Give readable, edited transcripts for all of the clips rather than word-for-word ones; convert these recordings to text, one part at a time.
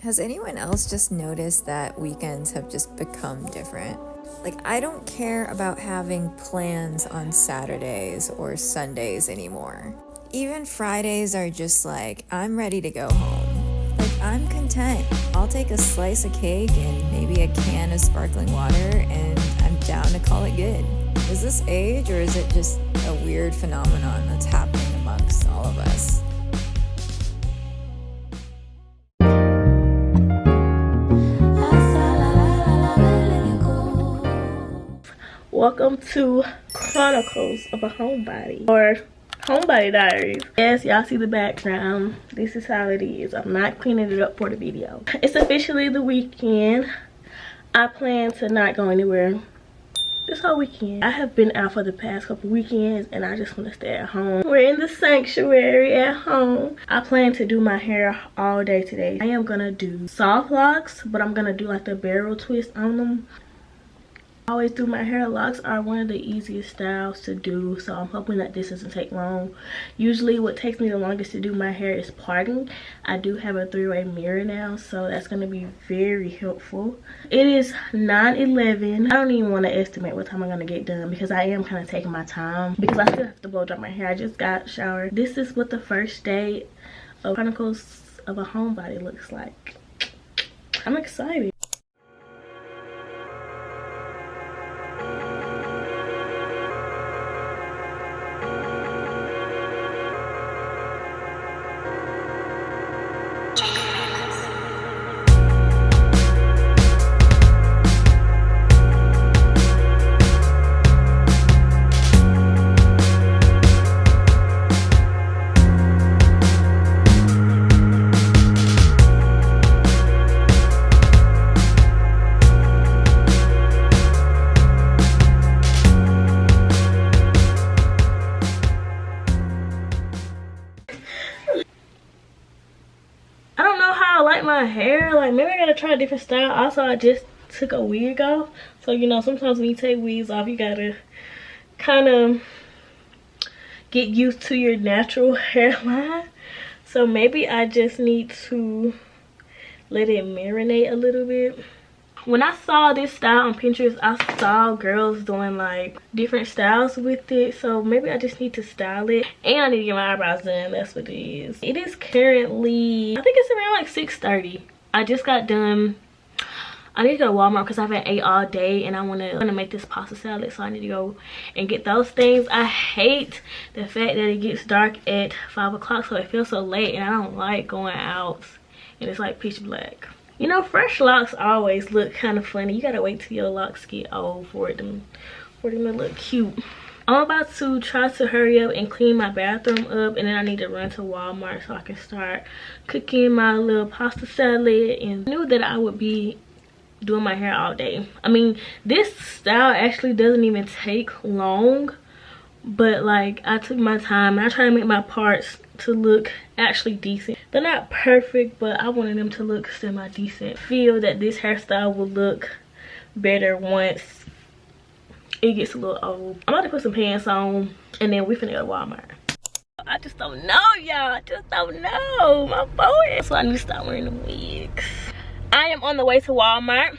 Has anyone else just noticed that weekends have just become different? Like, I don't care about having plans on Saturdays or Sundays anymore. Even Fridays are just like, I'm ready to go home. Like, I'm content. I'll take a slice of cake and maybe a can of sparkling water and I'm down to call it good. Is this age, or is it just a weird phenomenon that's happening amongst all of us? Welcome to Chronicles of a Homebody, or Homebody Diaries. Yes, y'all see the background. This is how it is. I'm not cleaning it up for the video. It's officially the weekend. I plan to not go anywhere this whole weekend. I have been out for the past couple weekends and I just want to stay at home. We're in the sanctuary at home. I plan to do my hair all day today. I am gonna do soft locks, but I'm gonna do like the barrel twist on them. I always do my hair. Locks are one of the easiest styles to do, so I'm hoping that this doesn't take long. Usually what takes me the longest to do my hair is parting. I do have a 3-way mirror now, so that's going to be very helpful. It is 9:11. I don't even want to estimate what time I'm going to get done because I am kind of taking my time because I still have to blow dry my hair. I just got showered. This is what the first day of Chronicles of a Homebody looks like. I'm excited. My hair, like, maybe I gotta try a different style. Also, I just took a wig off, so you know sometimes when you take wigs off you gotta kind of get used to your natural hairline. So maybe I just need to let it marinate a little bit. When I saw this style on Pinterest, I saw girls doing like different styles with it, so maybe I just need to style it. And I need to get my eyebrows done. That's what it is. It is currently, I think it's around like 6:30. I just got done. I need to go to Walmart because I haven't ate all day and I want to make this pasta salad, so I need to go and get those things. I hate the fact that it gets dark at 5 o'clock, so it feels so late, and I don't like going out and it's like pitch black. You know, fresh locks always look kind of funny. You gotta wait till your locks get old for them to look cute. I'm about to try to hurry up and clean my bathroom up, and then I need to run to Walmart so I can start cooking my little pasta salad. And I knew that I would be doing my hair all day. I mean, this style actually doesn't even take long, but like I took my time and I try to make my parts to look actually decent. They're not perfect, but I wanted them to look semi-decent. I feel that this hairstyle will look better once it gets a little old. I'm about to put some pants on and then we finna go to Walmart. I just don't know, y'all. I just don't know. My forehead. So I need to stop wearing the wigs. I am on the way to Walmart.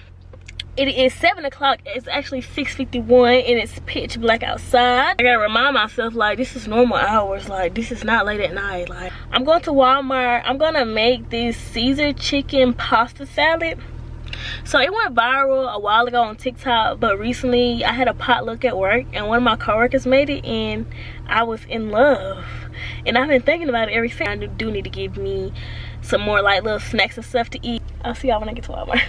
It is 7 o'clock. It's actually 6:51 and it's pitch black outside. I gotta remind myself, like, this is normal hours. Like, this is not late at night. Like, I'm going to Walmart. I'm gonna make this Caesar chicken pasta salad. So it went viral a while ago on TikTok, but recently I had a potluck at work and one of my coworkers made it and I was in love. And I've been thinking about it ever since. I do need to give me some more like little snacks and stuff to eat. I'll see y'all when I get to Walmart.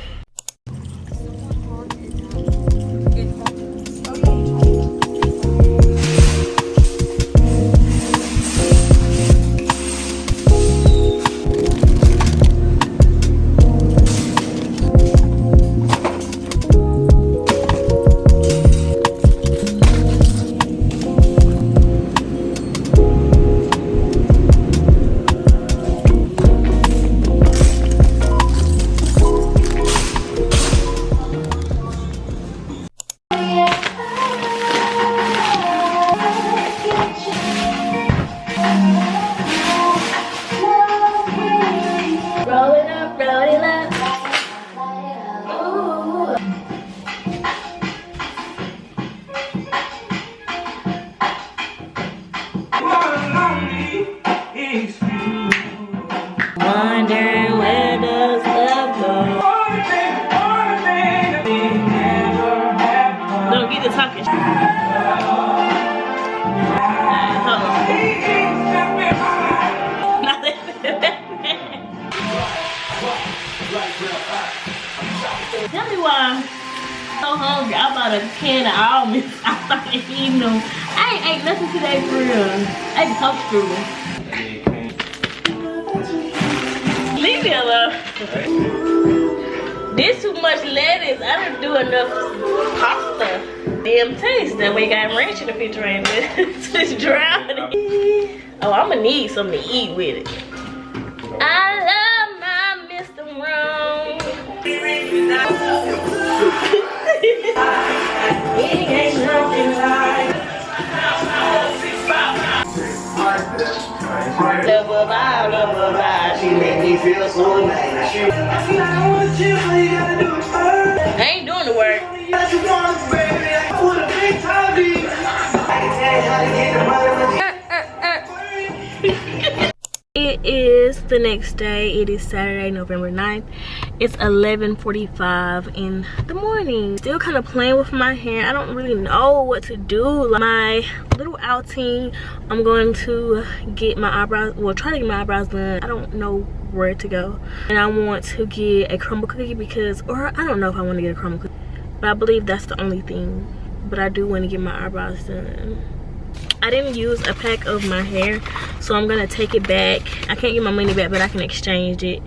Tell me why I'm so hungry. I bought a can of almonds. I started eating them. I ain't ate nothing today for real. I ate toast strudel. Leave me alone. This too much lettuce. I didn't do enough pasta. Damn taste. That way got ranch in the refrigerator. It's dry. Oh, I'm gonna need something to eat with it. I love my Mr. Wrong. Ain't nothing like love, she make me feel so nice. I ain't doing the work. It is the next day. It is Saturday, November 9th. It's 11:45 in the morning. Still kind of playing with my hair. I don't really know what to do. My little outing, I'm going to get my eyebrows, well, try to get my eyebrows done. I don't know where to go. And I want to get a crumble cookie because, or I don't know if I want to get a crumble cookie, but I believe that's the only thing. But I do want to get my eyebrows done. I didn't use a pack of my hair, so I'm gonna take it back. I can't get my money back, but I can exchange it.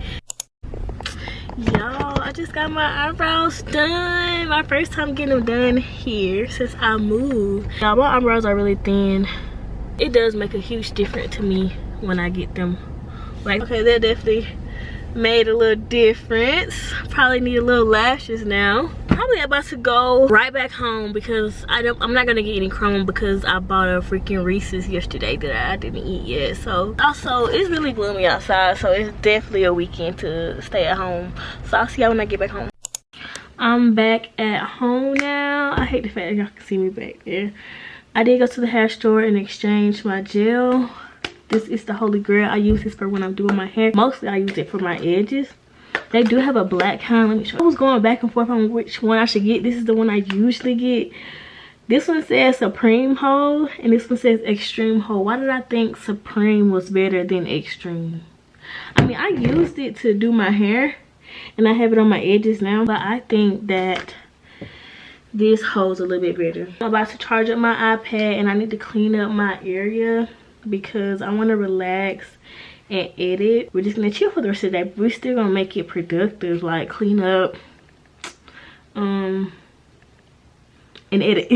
Y'all, I just got my eyebrows done. My first time getting them done here since I moved. Y'all, my eyebrows are really thin. It does make a huge difference to me when I get them. Like, okay, that definitely made a little difference. Probably need a little lashes now. Probably about to go right back home because I'm not gonna get any crumb because I bought a freaking Reese's yesterday that I didn't eat yet. So also it's really gloomy outside, so it's definitely a weekend to stay at home. So I'll see y'all when I get back home. I'm back at home now. I hate the fact that y'all can see me back there. I did go to the hair store and exchange my gel. This is the holy grail. I use this for when I'm doing my hair. Mostly I use it for my edges. They do have a black kind. Let me show you. I was going back and forth on which one I should get. This is the one I usually get. This one says Supreme Hold and this one says Extreme Hold. Why did I think Supreme was better than Extreme? I mean, I used it to do my hair and I have it on my edges now, but I think that this holds a little bit better. I'm about to charge up my iPad and I need to clean up my area because I want to relax and edit. We're just gonna chill for the rest of the day, but we're still gonna make it productive, like clean up and edit.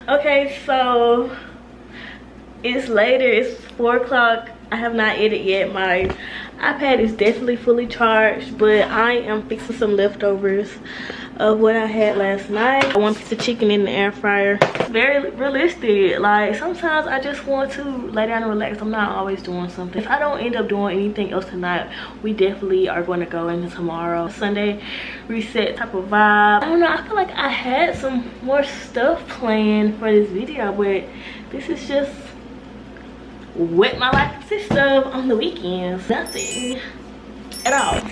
Okay, so it's later. It's 4 o'clock. I have not edited yet. My iPad is definitely fully charged, but I am fixing some leftovers of what I had last night. One piece of chicken in the air fryer. Very realistic. Like, sometimes I just want to lay down and relax. I'm not always doing something. If I don't end up doing anything else tonight, we definitely are going to go into tomorrow. Sunday reset type of vibe. I don't know, I feel like I had some more stuff planned for this video, but this is just what my life consists of on the weekends. Nothing at all.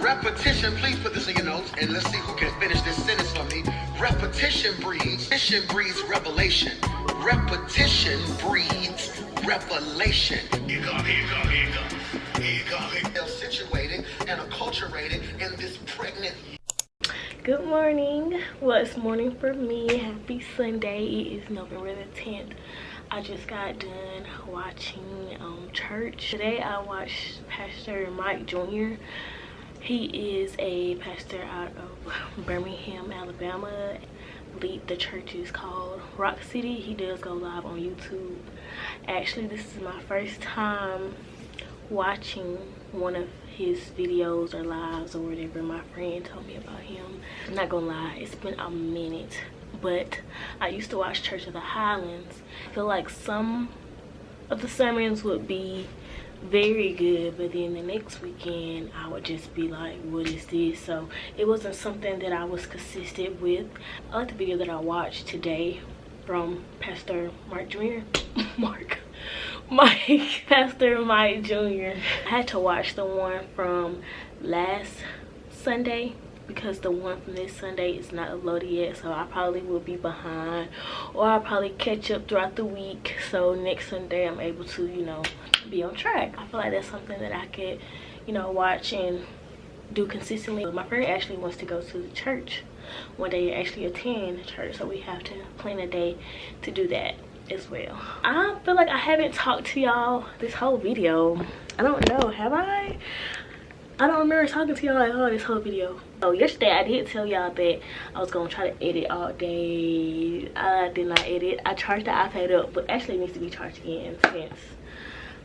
Repetition, please put this in your notes and let's see who can finish this sentence for me. Repetition breeds revelation. Repetition breeds revelation. Here you go. Situated and acculturated in this pregnant. Good morning. Well, it's morning for me. Happy Sunday. It is November the 10th. I just got done watching church. Today I watched Pastor Mike Jr. He is a pastor out of Birmingham, Alabama. The church is called Rock City. He does go live on YouTube. Actually, this is my first time watching one of his videos or lives or whatever. My friend told me about him. I'm not gonna lie, it's been a minute, but I used to watch Church of the Highlands. I feel like some of the sermons would be very good, but then the next weekend I would just be like, what is this? So it wasn't something that I was consistent with. I like the video that I watched today from Pastor Mark Jr. Pastor Mike Jr. I had to watch the one from last Sunday because the one from this Sunday is not uploaded yet, so I probably will be behind, or I'll probably catch up throughout the week, so next Sunday I'm able to, you know, be on track. I feel like that's something that I could, you know, watch and do consistently. My friend actually wants to go to the church one day, actually attend church, so we have to plan a day to do that as well. I feel like I haven't talked to y'all this whole video. I don't know, have I? I don't remember talking to y'all at all this whole video. So yesterday I did tell y'all that I was gonna try to edit all day. I did not edit. I charged the iPad up, but actually it needs to be charged again since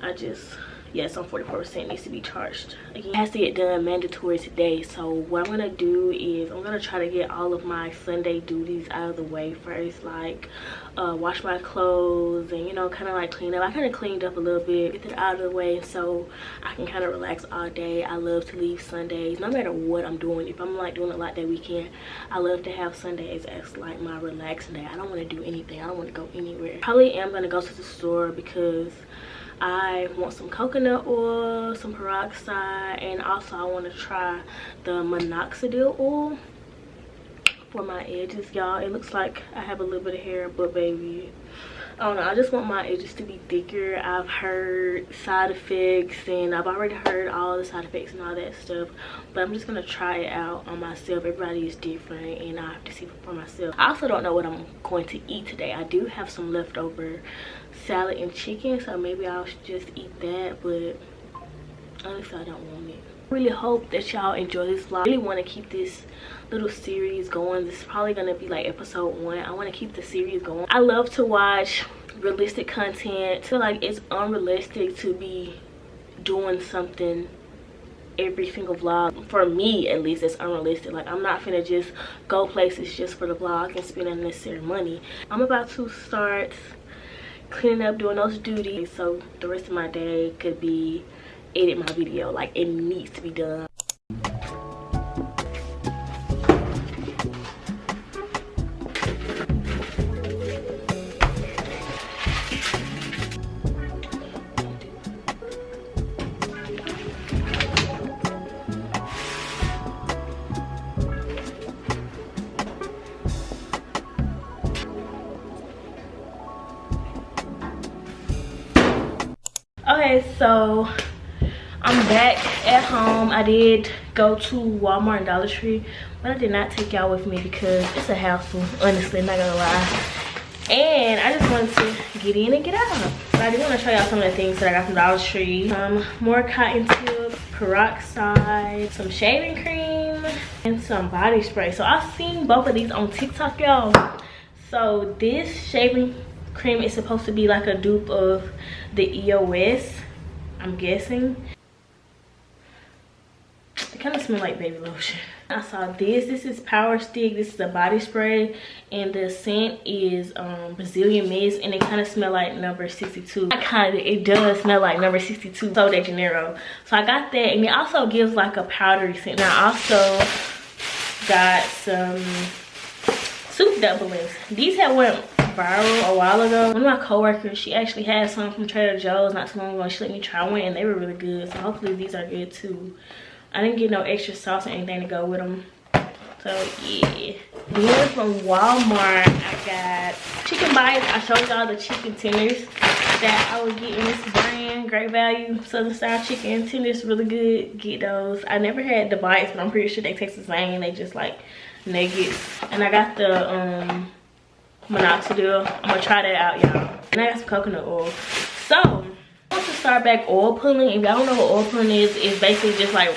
I just, yes, on 44%, needs to be charged again. It has to get done mandatory today. So what I'm gonna do is I'm gonna try to get all of my Sunday duties out of the way first, like wash my clothes and, you know, kind of like clean up. I kind of cleaned up a little bit, get that out of the way so I can kind of relax all day. I love to leave Sundays, no matter what I'm doing. If I'm like doing a lot that weekend, I love to have Sundays as like my relaxing day. I don't want to do anything. I don't want to go anywhere. Probably am gonna go to the store because I want some coconut oil, some peroxide, and also I want to try the minoxidil oil for my edges, y'all. It looks like I have a little bit of hair, but baby, I don't know, I just want my edges to be thicker. I've heard side effects, and I've already heard all the side effects and all that stuff, but I'm just gonna try it out on myself. Everybody is different, and I have to see for myself. I also don't know what I'm going to eat today. I do have some leftover salad and chicken, so maybe I'll just eat that, but honestly I don't want it. I really hope that y'all enjoy this vlog. I really want to keep this little series going. This is probably gonna be like episode 1. I want to keep the series going. I love to watch realistic content. I feel like it's unrealistic to be doing something every single vlog. For me at least, it's unrealistic. Like, I'm not finna just go places just for the vlog and spend unnecessary money. I'm about to start cleaning up, doing those duties, so the rest of my day could be edit my video. Like, it needs to be done. Okay, so I'm back at home. I did go to Walmart and Dollar Tree, but I did not take y'all with me because it's a hassle, honestly, not gonna lie. And I just wanted to get in and get out. But I do want to show y'all some of the things that I got from Dollar Tree. More cotton tip, peroxide, some shaving cream, and some body spray. So I've seen both of these on TikTok, y'all. So this shaving cream is supposed to be like a dupe of the EOS, I'm guessing. It kind of smells like baby lotion. I saw this is Power Stick. This is a body spray, and the scent is Brazilian Mist, and it kind of smell like number 62. It does smell like number 62, Sol de Janeiro. So I got that, and it also gives like a powdery scent. And I also got some soup dumplings. These had went viral a while ago. One of my coworkers, she actually had some from Trader Joe's not too long ago. She let me try one, and they were really good. So hopefully these are good too. I didn't get no extra sauce or anything to go with them. So yeah. Then from Walmart, I got chicken bites. I showed y'all the chicken tenders that I would get in this brand. Great value, Southern style chicken tenders, really good. Get those. I never had the bites, but I'm pretty sure they taste the same. They just like nuggets. And I got the minoxidil. I'm gonna try that out, y'all. And I got some coconut oil. So I want to start back oil pulling. If y'all don't know what oil pulling is, it's basically just like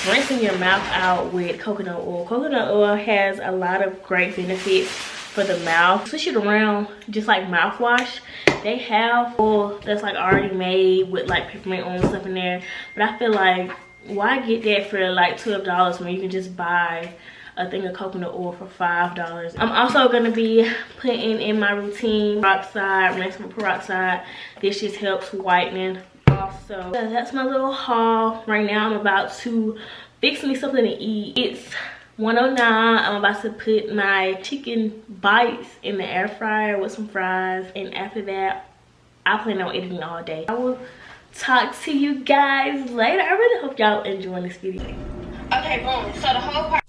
rinsing your mouth out with coconut oil. Coconut oil has a lot of great benefits for the mouth. Switch it around, just like mouthwash. They have oil that's like already made with like peppermint oil and stuff in there. But I feel like, why get that for like $12 when you can just buy a thing of coconut oil for $5? I'm also gonna be putting in my routine peroxide, rinsing with peroxide. This just helps whitening. Also, that's my little haul. Right now I'm about to fix me something to eat. It's 1:09. I'm about to put my chicken bites in the air fryer with some fries, and after that I plan on eating all day. I will talk to you guys later. I really hope y'all enjoying this video. Okay, boom. So the whole part